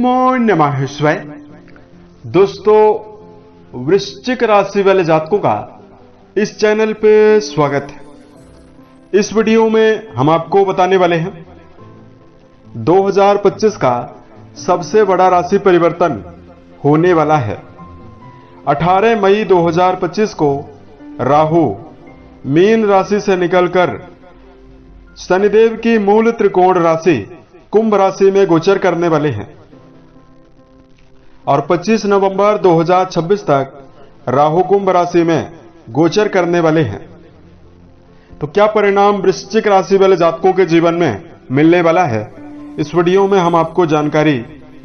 नमो नमः शिवाय। दोस्तों, वृश्चिक राशि वाले जातकों का इस चैनल पे स्वागत है। इस वीडियो में हम आपको बताने वाले हैं 2025 का सबसे बड़ा राशि परिवर्तन होने वाला है। 18 मई 2025 को राहु मीन राशि से निकलकर शनिदेव की मूल त्रिकोण राशि कुंभ राशि में गोचर करने वाले हैं और 25 नवंबर 2026 तक राहु कुंभ राशि में गोचर करने वाले हैं। तो क्या परिणाम वृश्चिक राशि वाले जातकों के जीवन में मिलने वाला है, इस वीडियो में हम आपको जानकारी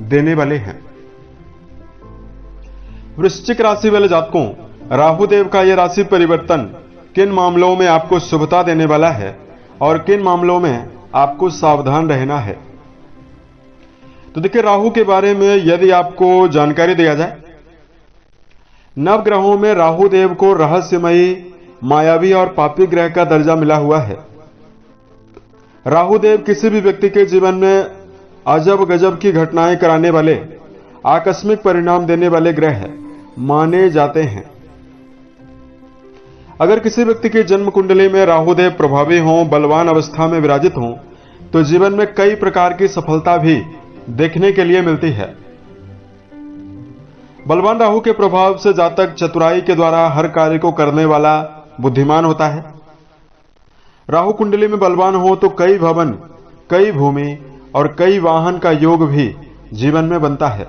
देने वाले हैं। वृश्चिक राशि वाले जातकों, राहु देव का यह राशि परिवर्तन किन मामलों में आपको शुभता देने वाला है और किन मामलों में आपको सावधान रहना है। तो देखिए, राहु के बारे में यदि आपको जानकारी दिया जाए, नवग्रहों में राहु देव को रहस्यमयी, मायावी और पापी ग्रह का दर्जा मिला हुआ है। राहु देव किसी भी व्यक्ति के जीवन में अजब गजब की घटनाएं कराने वाले, आकस्मिक परिणाम देने वाले ग्रह माने जाते हैं। अगर किसी व्यक्ति की जन्म कुंडली में राहु देव प्रभावी हों, बलवान अवस्था में विराजित हों, तो जीवन में कई प्रकार की सफलता भी देखने के लिए मिलती है। बलवान राहु के प्रभाव से जातक चतुराई के द्वारा हर कार्य को करने वाला बुद्धिमान होता है। राहु कुंडली में बलवान हो तो कई भवन, कई भूमि और कई वाहन का योग भी जीवन में बनता है।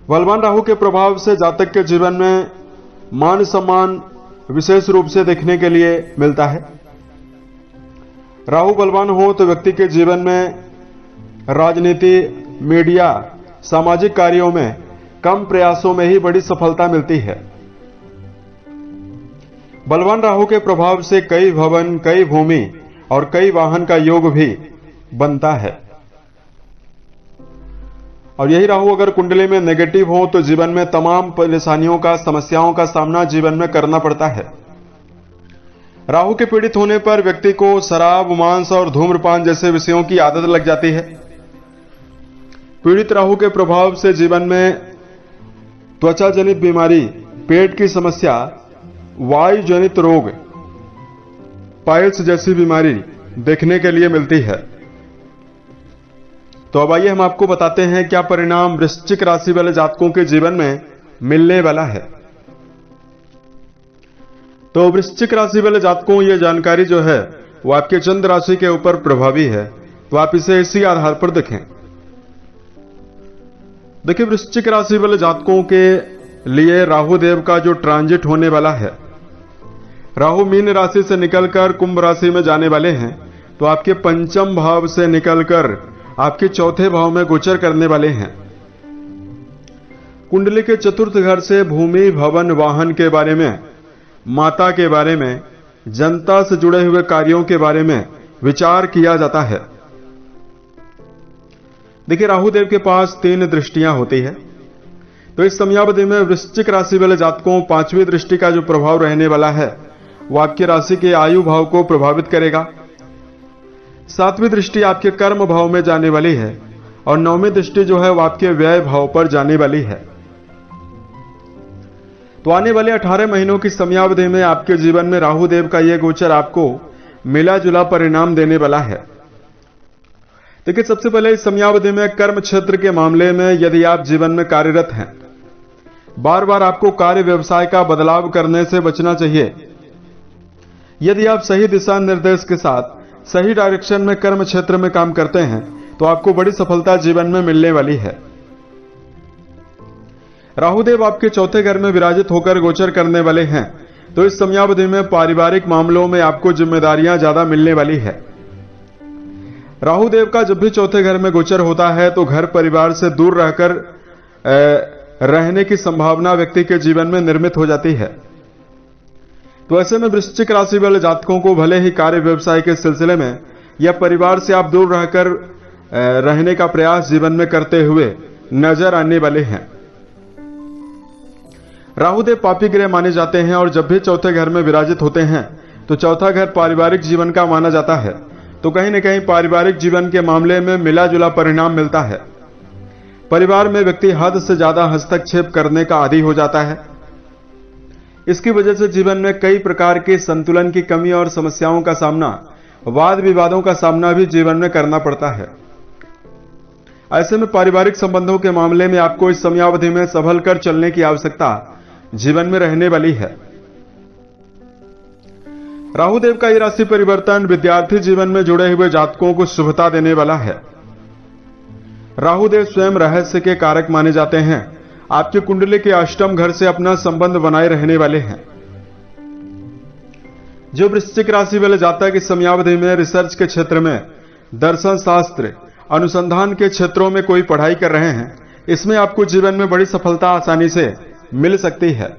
बलवान राहु के प्रभाव से जातक के जीवन में मान सम्मान विशेष रूप से देखने के लिए मिलता है। राहु बलवान हो तो व्यक्ति के जीवन में राजनीति, मीडिया, सामाजिक कार्यों में कम प्रयासों में ही बड़ी सफलता मिलती है। बलवान राहु के प्रभाव से कई भवन, कई भूमि और कई वाहन का योग भी बनता है। और यही राहु अगर कुंडली में नेगेटिव हो तो जीवन में तमाम परेशानियों का, समस्याओं का सामना जीवन में करना पड़ता है। राहु के पीड़ित होने पर व्यक्ति को शराब, मांस और धूम्रपान जैसे विषयों की आदत लग जाती है। पीड़ित राहु के प्रभाव से जीवन में त्वचा जनित बीमारी, पेट की समस्या, वायु जनित रोग, पाइल्स जैसी बीमारी देखने के लिए मिलती है। तो अब आइए हम आपको बताते हैं क्या परिणाम वृश्चिक राशि वाले जातकों के जीवन में मिलने वाला है। तो वृश्चिक राशि वाले जातकों, यह जानकारी जो है वो आपके चंद्र राशि के ऊपर प्रभावी है, तो आप इसे इसी आधार पर देखें। देखिए, वृश्चिक राशि वाले जातकों के लिए राहु देव का जो ट्रांजिट होने वाला है, राहु मीन राशि से निकलकर कुंभ राशि में जाने वाले हैं, तो आपके पंचम भाव से निकलकर आपके चौथे भाव में गोचर करने वाले हैं। कुंडली के चतुर्थ घर से भूमि, भवन, वाहन के बारे में, माता के बारे में, जनता से जुड़े हुए कार्यों के बारे में विचार किया जाता है। देखिए, राहु देव के पास 3 दृष्टियां होती है, तो इस समयावधि में वृश्चिक राशि वाले जातकों 5वीं दृष्टि का जो प्रभाव रहने वाला है वो आपकी राशि के आयु भाव को प्रभावित करेगा। 7वीं दृष्टि आपके कर्म भाव में जाने वाली है और 9वीं दृष्टि जो है वो आपके व्यय भाव पर जाने वाली है। तो आने वाले 18 महीनों की समयावधि में आपके जीवन में राहु देव का यह गोचर आपको मिला जुला परिणाम देने वाला है। देखिए, सबसे पहले इस समयावधि में कर्म क्षेत्र के मामले में यदि आप जीवन में कार्यरत हैं, बार बार आपको कार्य व्यवसाय का बदलाव करने से बचना चाहिए। यदि आप सही दिशा निर्देश के साथ सही डायरेक्शन में कर्म क्षेत्र में काम करते हैं तो आपको बड़ी सफलता जीवन में मिलने वाली है। राहुदेव आपके चौथे घर में विराजित होकर गोचर करने वाले हैं, तो इस समयावधि में पारिवारिक मामलों में आपको जिम्मेदारियां ज्यादा मिलने वाली है। राहुदेव का जब भी चौथे घर में गोचर होता है तो घर परिवार से दूर रहकर रहने की संभावना व्यक्ति के जीवन में निर्मित हो जाती है। तो ऐसे में वृश्चिक राशि वाले जातकों को भले ही कार्य व्यवसाय के सिलसिले में या परिवार से आप दूर रहकर रहने का प्रयास जीवन में करते हुए नजर आने वाले हैं। राहुदेव पापी ग्रह माने जाते हैं और जब भी चौथे घर में विराजित होते हैं तो चौथा घर पारिवारिक जीवन का माना जाता है। तो कहीं न कहीं पारिवारिक जीवन के मामले में मिला जुला परिणाम मिलता है। परिवार में व्यक्ति हद से ज्यादा हस्तक्षेप करने का आदी हो जाता है। इसकी वजह से जीवन में कई प्रकार के संतुलन की कमी और समस्याओं का सामना, वाद विवादों का सामना भी जीवन में करना पड़ता है। ऐसे में पारिवारिक संबंधों के मामले में आपको इस समयावधि में संभल कर चलने की आवश्यकता जीवन में रहने वाली है। राहु देव का यह राशि परिवर्तन विद्यार्थी जीवन में जुड़े हुए जातकों को शुभता देने वाला है। राहु देव स्वयं रहस्य के कारक माने जाते हैं। आपकी कुंडली के अष्टम घर से अपना संबंध बनाए रहने वाले हैं। जो वृश्चिक राशि वाले जातक इस समयावधि में रिसर्च के क्षेत्र में, दर्शन शास्त्र, अनुसंधान के क्षेत्रों में कोई पढ़ाई कर रहे हैं, इसमें आपको जीवन में बड़ी सफलता आसानी से मिल सकती है।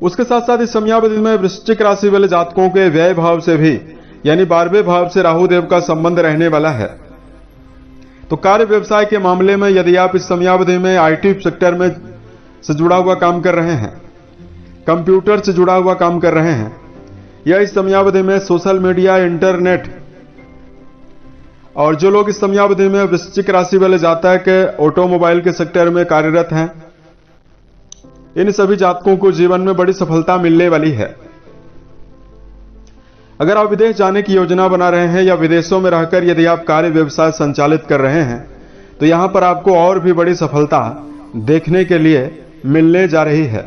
उसके साथ साथ इस समयावधि में वृश्चिक राशि वाले जातकों के व्यय भाव से भी, यानी 12वें भाव से राहु देव का संबंध रहने वाला है। तो कार्य व्यवसाय के मामले में यदि आप इस समयावधि में आईटी सेक्टर में से जुड़ा हुआ काम कर रहे हैं, कंप्यूटर से जुड़ा हुआ काम कर रहे हैं, या इस समयावधि में सोशल मीडिया, इंटरनेट, और जो लोग इस समयावधि में वृश्चिक राशि वाले जातक ऑटोमोबाइल के सेक्टर में कार्यरत हैं, इन सभी जातकों को जीवन में बड़ी सफलता मिलने वाली है। अगर आप विदेश जाने की योजना बना रहे हैं या विदेशों में रहकर यदि आप कार्य व्यवसाय संचालित कर रहे हैं, तो यहां पर आपको और भी बड़ी सफलता देखने के लिए मिलने जा रही है।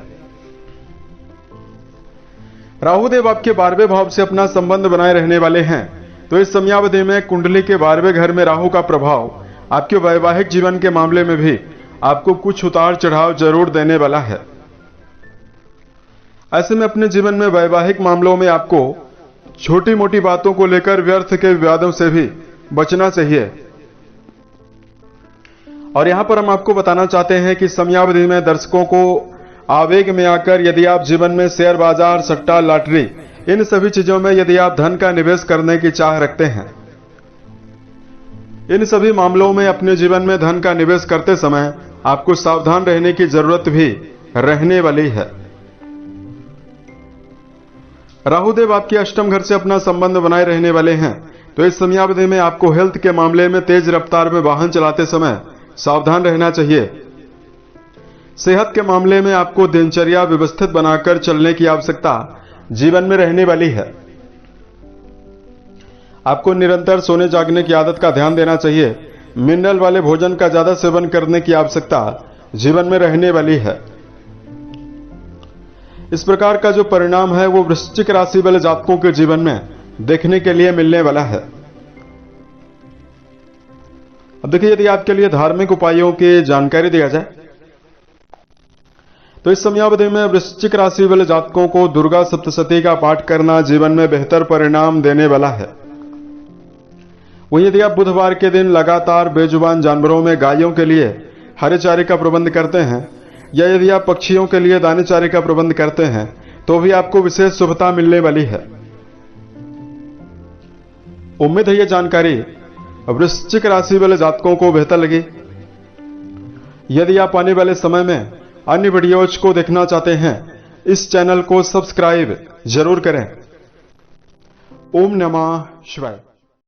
राहु देव आपके 12वें भाव से अपना संबंध बनाए रहने वाले हैं। तो इस समयावधि में कुंडली के 12वें घर में राहु का प्रभाव आपके वैवाहिक जीवन के मामले में भी आपको कुछ उतार चढ़ाव जरूर देने वाला है। ऐसे में अपने जीवन में वैवाहिक मामलों में आपको छोटी मोटी बातों को लेकर व्यर्थ के विवादों से भी बचना चाहिए। और यहां पर हम आपको बताना चाहते हैं कि समयावधि में दर्शकों को आवेग में आकर यदि आप जीवन में शेयर बाजार, सट्टा, लॉटरी, इन सभी चीजों में यदि आप धन का निवेश करने की चाह रखते हैं, इन सभी मामलों में अपने जीवन में धन का निवेश करते समय आपको सावधान रहने की जरूरत भी रहने वाली है। राहु देव आपके अष्टम घर से अपना संबंध बनाए रहने वाले हैं। तो इस समयावधि में आपको हेल्थ के मामले में तेज रफ्तार में वाहन चलाते समय सावधान रहना चाहिए। सेहत के मामले में आपको दिनचर्या व्यवस्थित बनाकर चलने की आवश्यकता जीवन में रहने वाली है। आपको निरंतर सोने जागने की आदत का ध्यान देना चाहिए। मिनरल वाले भोजन का ज्यादा सेवन करने की आवश्यकता जीवन में रहने वाली है। इस प्रकार का जो परिणाम है वो वृश्चिक राशि वाले जातकों के जीवन में देखने के लिए मिलने वाला है। अब देखिए, यदि आपके लिए धार्मिक उपायों की जानकारी दिया जाए तो इस समयावधि में वृश्चिक राशि वाले जातकों को दुर्गा सप्तशती का पाठ करना जीवन में बेहतर परिणाम देने वाला है। वहीं यदि आप बुधवार के दिन लगातार बेजुबान जानवरों में गायों के लिए हरे चारे का प्रबंध करते हैं, या यदि आप पक्षियों के लिए दाने चारे का प्रबंध करते हैं, तो भी आपको विशेष शुभता मिलने वाली है। उम्मीद है यह जानकारी वृश्चिक राशि वाले जातकों को बेहतर लगी। यदि आप आने वाले समय में अन्य वीडियोज को देखना चाहते हैं, इस चैनल को सब्सक्राइब जरूर करें। ओम नमः शिवाय।